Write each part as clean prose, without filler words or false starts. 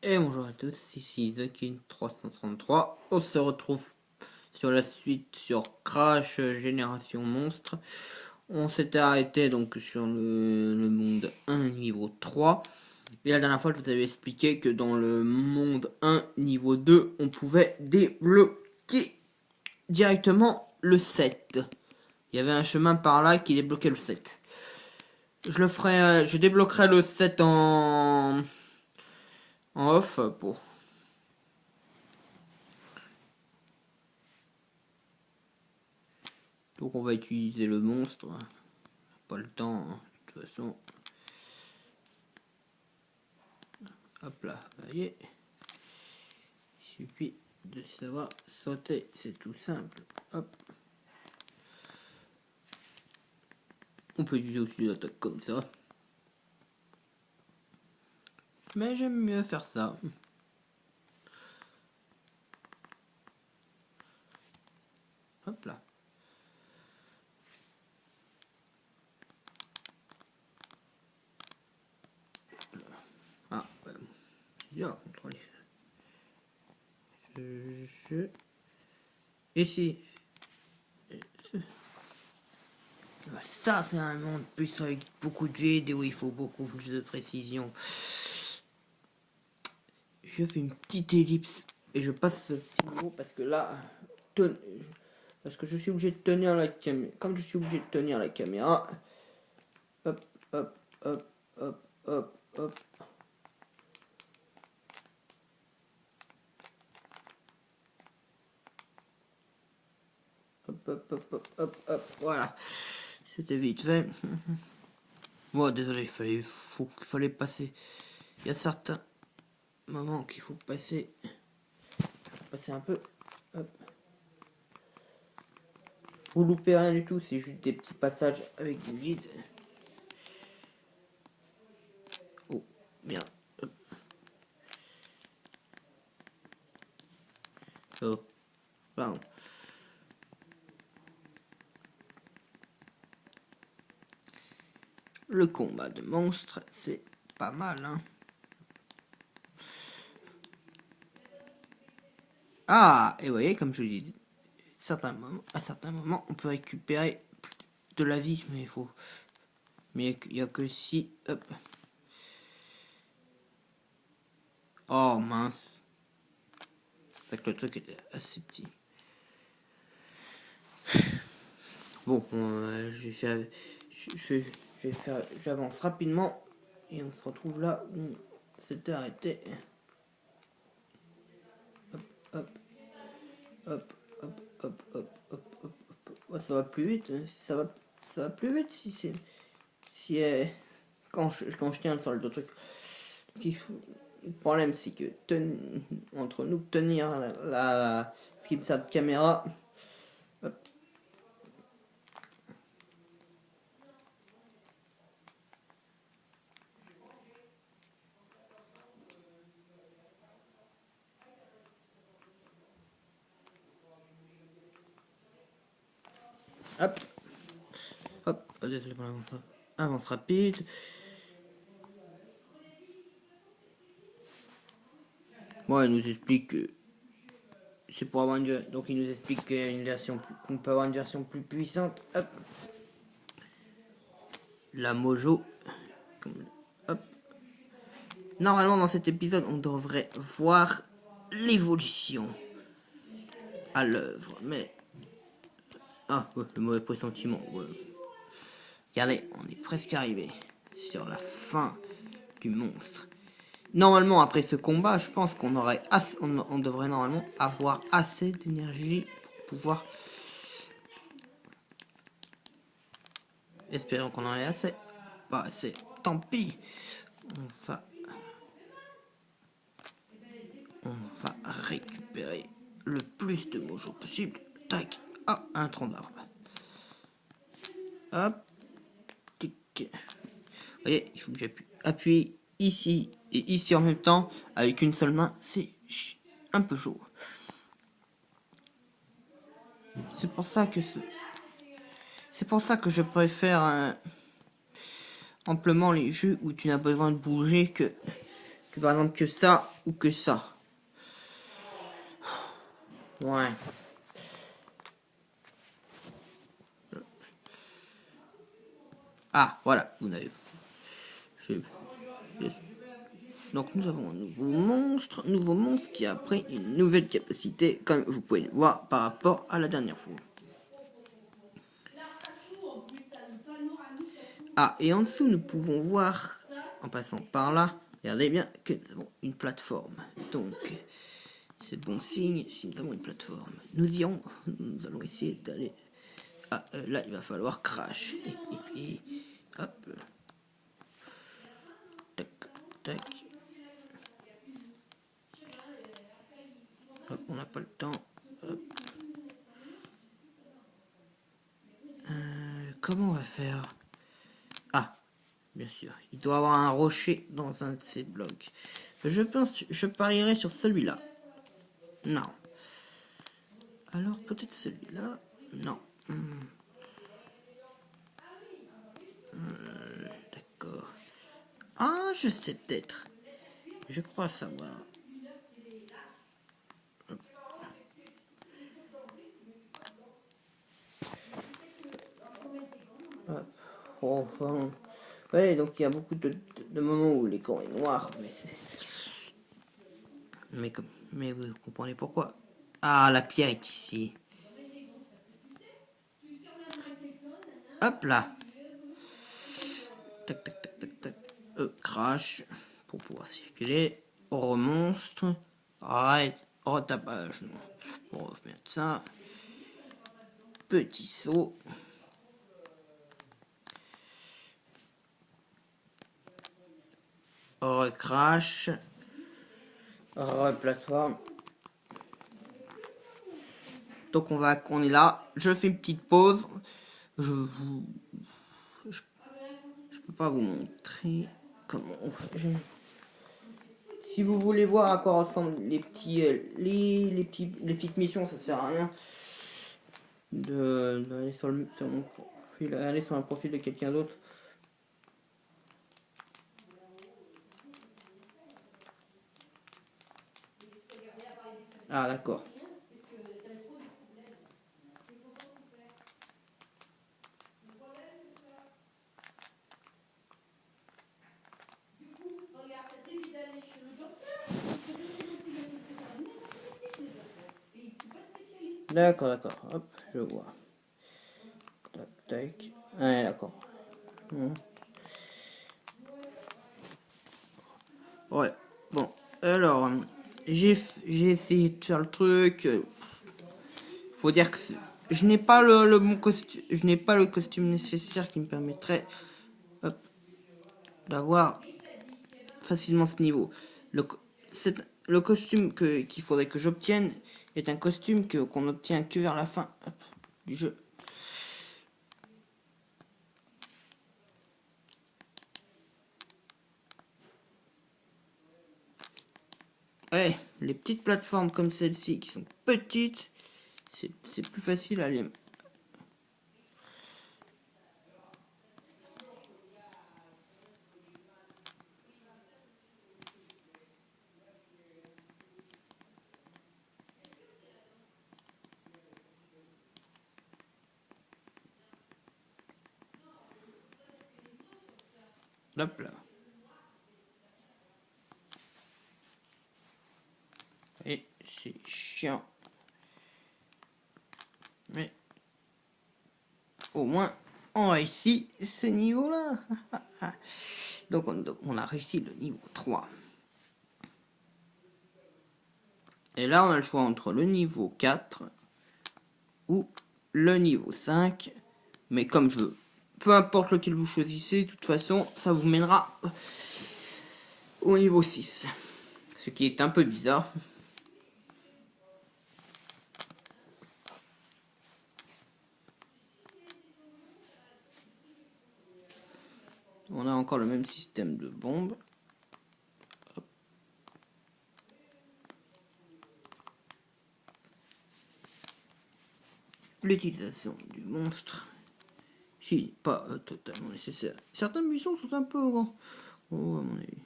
Et bonjour à tous, ici TheKing333. On se retrouve sur la suite sur Crash Génération Monstre. On s'était arrêté donc sur le monde 1 niveau 3. Et la dernière fois, je vous avais expliqué que dans le monde 1 niveau 2, on pouvait débloquer directement le 7. Il y avait un chemin par là qui débloquait le 7. Je débloquerai le 7 en off pour. Donc on va utiliser le monstre. Pas le temps, hein, de toute façon. Hop là, vous voyez. Il suffit de savoir sauter, c'est tout simple. Hop. On peut utiliser aussi l'attaque comme ça. Mais j'aime mieux faire ça. Hop là. Ah, ouais. C'est dur à contrôler. Ici. Ça, c'est un monde plus avec beaucoup de vide et où il faut beaucoup plus de précision. Je fais une petite ellipse et je passe ce petit niveau parce que là, parce que je suis obligé de tenir la caméra. Comme je suis obligé de tenir la caméra, hop, hop, hop, hop, hop, hop. Hop, hop, hop, hop, hop, hop, voilà. C'était vite fait. Bon, désolé, il fallait passer. Il y a certains moments qu'il faut passer un peu. Hop. Vous loupez rien du tout, c'est juste des petits passages avec du vide. Oh, bien. Hop. Oh, pardon. Le combat de monstres, c'est pas mal, hein. Ah, et vous voyez, comme je dis, à certains moments, on peut récupérer de la vie, mais il faut. Mais il n'y a que si. Hop. Oh mince. C'est que le truc était assez petit. Bon, j'avance rapidement et on se retrouve là où on s'était arrêté. Hop, hop, hop, hop, hop, hop, hop, hop, hop. Oh, ça va plus vite. Ça va plus vite quand je tiens sur le truc. Le problème, c'est que entre nous tenir la SkipSat caméra. Hop. Hop. Hop. Désolé pour avance rapide. Bon, il nous explique que c'est pour avoir donc il nous explique qu'il y a une version qu'on peut avoir une version plus puissante. Hop. La Mojo. Hop. Normalement dans cet épisode on devrait voir l'évolution à l'œuvre, mais ouais, le mauvais pressentiment. Ouais. Regardez, on est presque arrivé sur la fin du monstre. Normalement, après ce combat, je pense qu'on aurait on devrait normalement avoir assez d'énergie pour pouvoir. Espérons qu'on en ait assez. Pas assez. Tant pis. On va récupérer le plus de mojo possible. Tac. Ah, un tronc d'arbre. Hop. Tic. Vous voyez, il faut que j'appuie ici et ici en même temps avec une seule main. C'est un peu chaud. C'est pour ça que je préfère amplement les jeux où tu n'as besoin de bouger que Que par exemple que ça ou que ça. Ouais. Ah, voilà, vous n'avez. Donc nous avons un nouveau monstre qui a pris une nouvelle capacité, comme vous pouvez le voir par rapport à la dernière fois. Ah, et en dessous, nous pouvons voir, en passant par là, regardez bien que nous avons une plateforme. Donc, c'est bon signe si nous avons une plateforme. Nous allons essayer d'aller. Ah, là, il va falloir crash. Hop. Tac, tac. Hop, on n'a pas le temps. Hop. Comment on va faire? Ah, bien sûr. Il doit avoir un rocher dans un de ces blocs. Je parierais sur celui-là. Non. Alors peut-être celui-là. Non. D'accord. Ah, je sais peut-être. Je crois savoir. Oh, pardon. Ouais, donc il y a beaucoup de moments où l'écran est noir, mais vous comprenez pourquoi. Ah, la pierre est ici. Hop là. Tac, tac, tac, tac, tac. Crash pour pouvoir circuler. Monstre. Arrête. Retapage. Bon, on va mettre ça. Petit saut. Recrash. Replateforme. Donc on est là. Je fais une petite pause. Je peux pas vous montrer comment on fait. Si vous voulez voir à quoi ressemblent les petites missions, ça sert à rien d'aller sur mon profil, aller sur un profil de quelqu'un d'autre. Ah d'accord. D'accord, d'accord. Hop, je vois. Tac, tac. Ouais, d'accord. Ouais. Bon, alors, j'ai essayé de faire le truc. Faut dire que je n'ai pas le bon costume, je n'ai pas le costume nécessaire qui me permettrait d'avoir facilement ce niveau. Le costume qu'il faudrait que j'obtienne est un costume qu'on obtient que vers la fin du jeu. Ouais, les petites plateformes comme celle-ci qui sont petites, c'est plus facile à les... Hop là. Et c'est chiant. Mais au moins, on réussit ce niveau-là. Donc on a réussi le niveau 3. Et là, on a le choix entre le niveau 4 ou le niveau 5. Mais comme je veux, peu importe lequel vous choisissez, de toute façon, ça vous mènera au niveau 6. Ce qui est un peu bizarre. On a encore le même système de bombes. L'utilisation du monstre, si pas totalement nécessaire. Certaines missions sont un peu grands. Oh, à mon avis.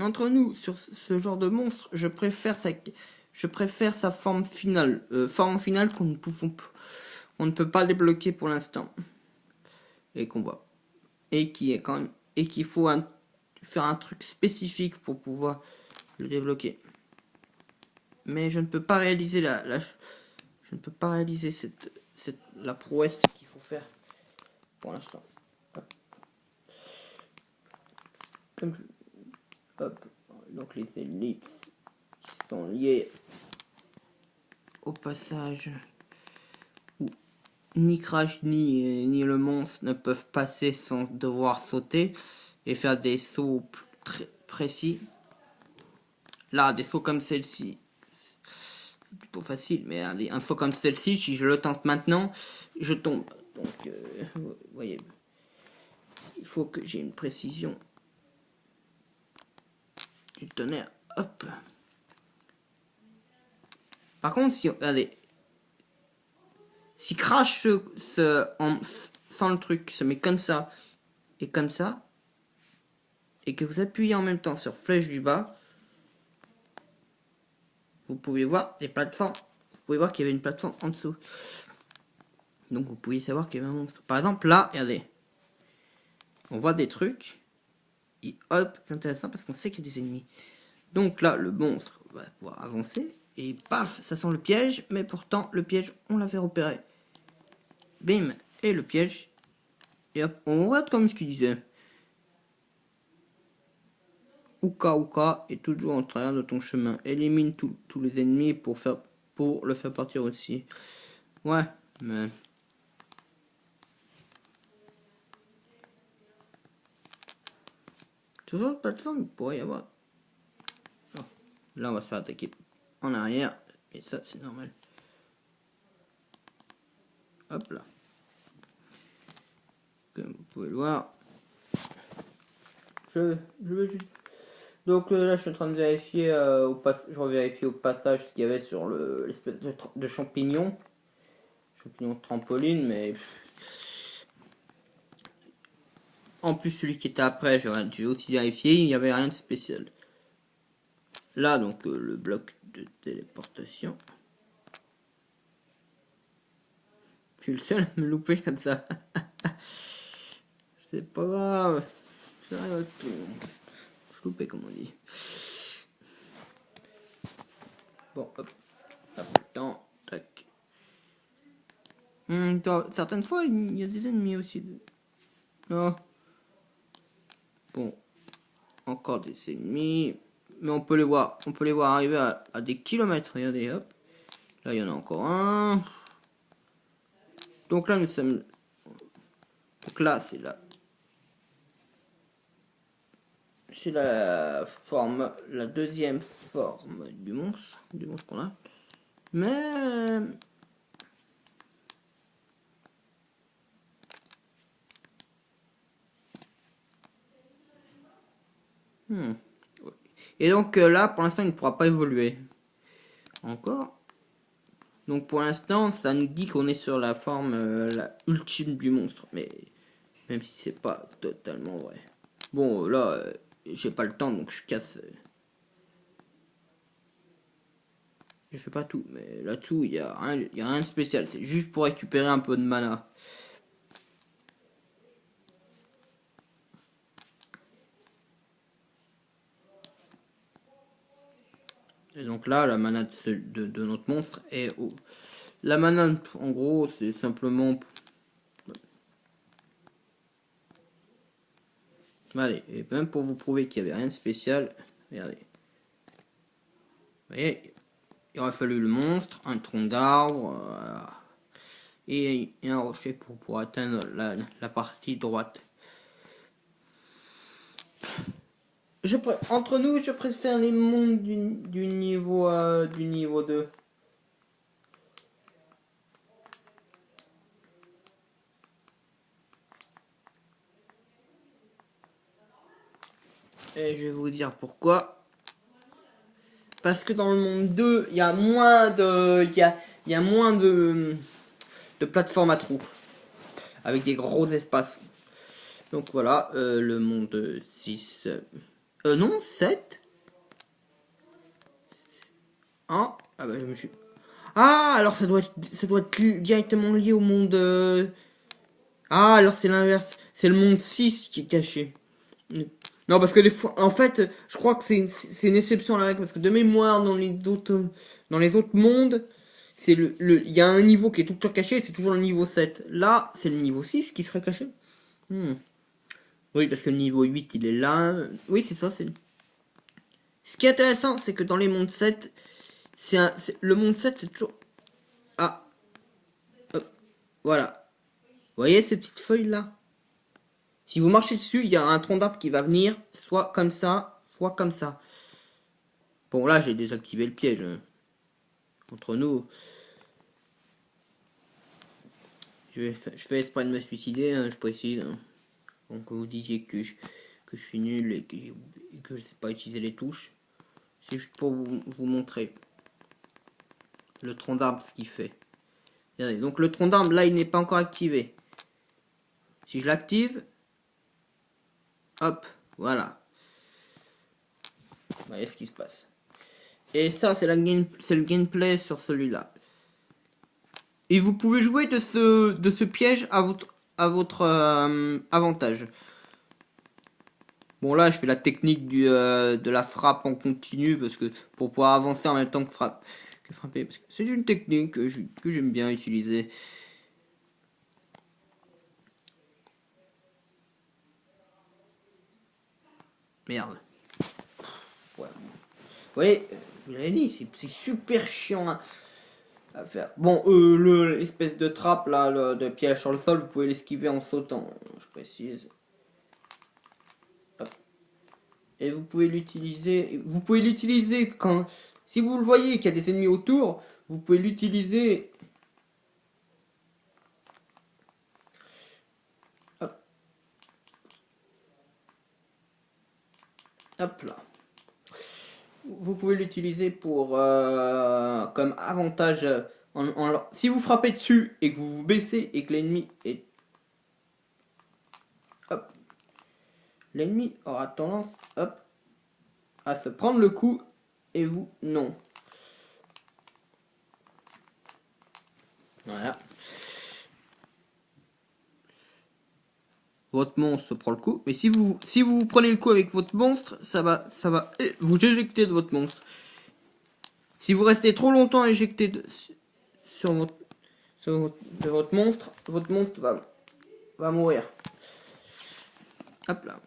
entre nous, sur ce genre de monstre, je préfère sa forme finale. Forme finale on ne peut pas débloquer pour l'instant. Et qu'on voit. Et qu'il faut faire un truc spécifique pour pouvoir le débloquer. Mais je ne peux pas réaliser je ne peux pas réaliser la prouesse qu'il faut faire pour l'instant. Hop. Donc les ellipses qui sont liées au passage où ni Crash ni le monstre ne peuvent passer sans devoir sauter et faire des sauts très précis. Là, des sauts comme celle-ci, c'est plutôt facile, mais un saut comme celle-ci, si je le tente maintenant, je tombe. Donc, vous voyez, il faut que j'ai une précision du tonnerre. Hop. Par contre, si Crash sans le truc se met comme ça, et que vous appuyez en même temps sur flèche du bas, vous pouvez voir des plateformes. Vous pouvez voir qu'il y avait une plateforme en dessous. Donc vous pouvez savoir qu'il y avait un monstre. Par exemple, là, regardez. On voit des trucs. Et hop, c'est intéressant parce qu'on sait qu'il y a des ennemis. Donc là, le monstre va pouvoir avancer. Et paf, ça sent le piège. Mais pourtant, le piège, on l'avait repéré. Bim. Et le piège. Et hop, on regarde comme ce qu'il disait. Ouka est toujours en travers de ton chemin. Élimine tous les ennemis pour le faire partir aussi. Ouais, mais... Sur cette plateforme, il pourrait y avoir... Oh. Là, on va se faire attaquer en arrière. Et ça, c'est normal. Hop là. Comme vous pouvez le voir. Je vais juste... Donc là, je suis en train de vérifier, je revérifie au passage ce qu'il y avait sur l'espèce de champignon. Champignon de trampoline, mais... En plus, celui qui était après, j'ai aussi vérifié, il n'y avait rien de spécial. Là, donc, le bloc de téléportation. Je suis le seul à me louper comme ça. C'est pas grave. Ça arrive à tout. Je loupé, comme on dit. Bon, hop. Pas le temps. Tac. Certaines fois, il y a des ennemis aussi. Non. Bon. Encore des ennemis. Mais on peut les voir. On peut les voir arriver à des kilomètres. Regardez, hop. Là, il y en a encore un. Donc là, nous sommes... Donc là, c'est la deuxième forme du monstre qu'on a. Mais... Et donc là, pour l'instant, il ne pourra pas évoluer. Encore. Donc pour l'instant, ça nous dit qu'on est sur la forme la ultime du monstre. Mais même si c'est pas totalement vrai. Bon, là, j'ai pas le temps, donc je casse... Je fais pas tout, mais là-dessous, il y a rien de spécial. C'est juste pour récupérer un peu de mana. Et donc là, la mana de notre monstre est haut. La mana, en gros, c'est simplement... Allez, et même pour vous prouver qu'il n'y avait rien de spécial, regardez. Vous voyez, il aurait fallu le monstre, un tronc d'arbre, et un rocher pour atteindre la partie droite. Entre nous, je préfère les mondes du niveau 2. Et je vais vous dire pourquoi. Parce que dans le monde 2, il y a moins de plateformes à trous. Avec des gros espaces. Donc voilà, le monde 6 Non, 7. Ah, ah bah je me suis... Ah, alors ça doit être directement lié au monde... Ah, alors c'est l'inverse. C'est le monde 6 qui est caché. Non, parce que des fois... En fait, je crois que c'est une exception à la règle. Parce que de mémoire, dans les autres mondes, il y a un niveau qui est tout le temps caché, c'est toujours le niveau 7. Là, c'est le niveau 6 qui serait caché. Hmm. Oui, parce que le niveau 8, il est là. Oui, c'est ça. Ce qui est intéressant, c'est que dans les mondes 7, le monde 7, c'est toujours... Ah, hop, voilà. Vous voyez ces petites feuilles-là? Si vous marchez dessus, il y a un tronc d'arbre qui va venir, soit comme ça, soit comme ça. Bon, là, j'ai désactivé le piège. Entre nous, je fais exprès de me suicider, hein, je précise. Hein. Donc, vous disiez que je suis nul et que je sais pas utiliser les touches. C'est juste pour vous montrer le tronc d'arbre, ce qu'il fait. Regardez, donc le tronc d'arbre, là, il n'est pas encore activé. Si je l'active, hop, voilà. Vous voyez ce qui se passe. Et ça, c'est le gameplay sur celui-là. Et vous pouvez jouer de ce piège à votre avantage. Bon là, je fais la technique de la frappe en continu parce que pour pouvoir avancer en même temps que frapper. C'est une technique que j'aime bien utiliser. Merde. Ouais. Vous voyez, je l'avais dit, c'est super chiant à faire. Bon, l'espèce de trappe là, de piège sur le sol, vous pouvez l'esquiver en sautant, je précise. Hop. Et vous pouvez l'utiliser. Vous pouvez l'utiliser quand, si vous le voyez qu'il y a des ennemis autour, vous pouvez l'utiliser. Hop. Hop là. Vous pouvez l'utiliser pour comme avantage. Si vous frappez dessus et que vous vous baissez et que l'ennemi est... Hop. L'ennemi aura tendance, hop, à se prendre le coup et vous, non. Voilà. Votre monstre se prend le coup, mais si vous prenez le coup avec votre monstre, ça va vous éjecter de votre monstre. Si vous restez trop longtemps éjecté sur votre monstre va mourir. Hop là.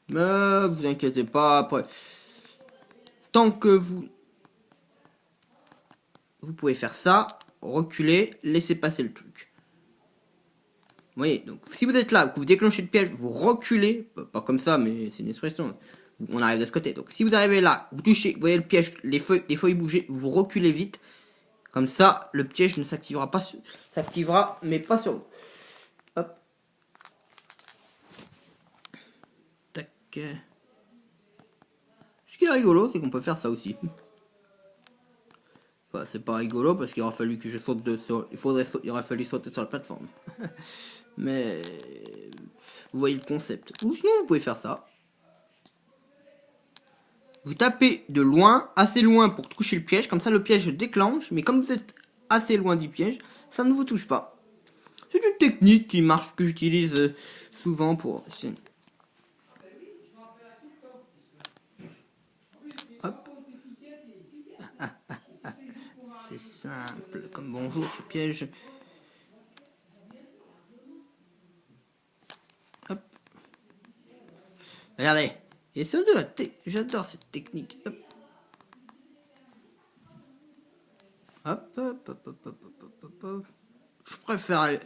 Mais vous inquiétez pas, après. Tant que vous pouvez faire ça, reculer, laissez passer le truc. Vous voyez, donc si vous êtes là, que vous déclenchez le piège, vous reculez, pas comme ça, mais c'est une expression. On arrive de ce côté. Donc si vous arrivez là, vous touchez, vous voyez le piège, les feuilles bouger, vous reculez vite. Comme ça, le piège ne s'activera pas, s'activera, mais pas sur vous. Hop. Tac. Ce qui est rigolo, c'est qu'on peut faire ça aussi. Enfin, c'est pas rigolo parce qu'il aura fallu que je saute il aurait fallu sauter sur la plateforme. Mais vous voyez le concept. Ou sinon vous pouvez faire ça. Vous tapez de loin, assez loin pour toucher le piège, comme ça le piège se déclenche, mais comme vous êtes assez loin du piège, ça ne vous touche pas. C'est une technique qui marche, que j'utilise souvent pour... Hop. C'est simple, comme bonjour ce piège. Hop. Regardez. Et c'est de la j'adore cette technique. Hop. Hop, hop, hop, hop, hop, hop, hop, hop. Je préfère...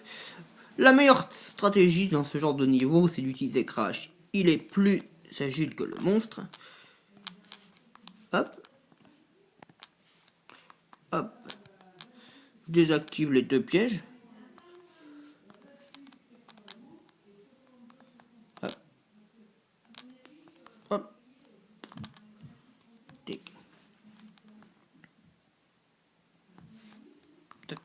La meilleure stratégie dans ce genre de niveau, c'est d'utiliser Crash. Il est plus agile que le monstre. Hop. Hop. Je désactive les deux pièges. Hop. Hop. Tic. Tac.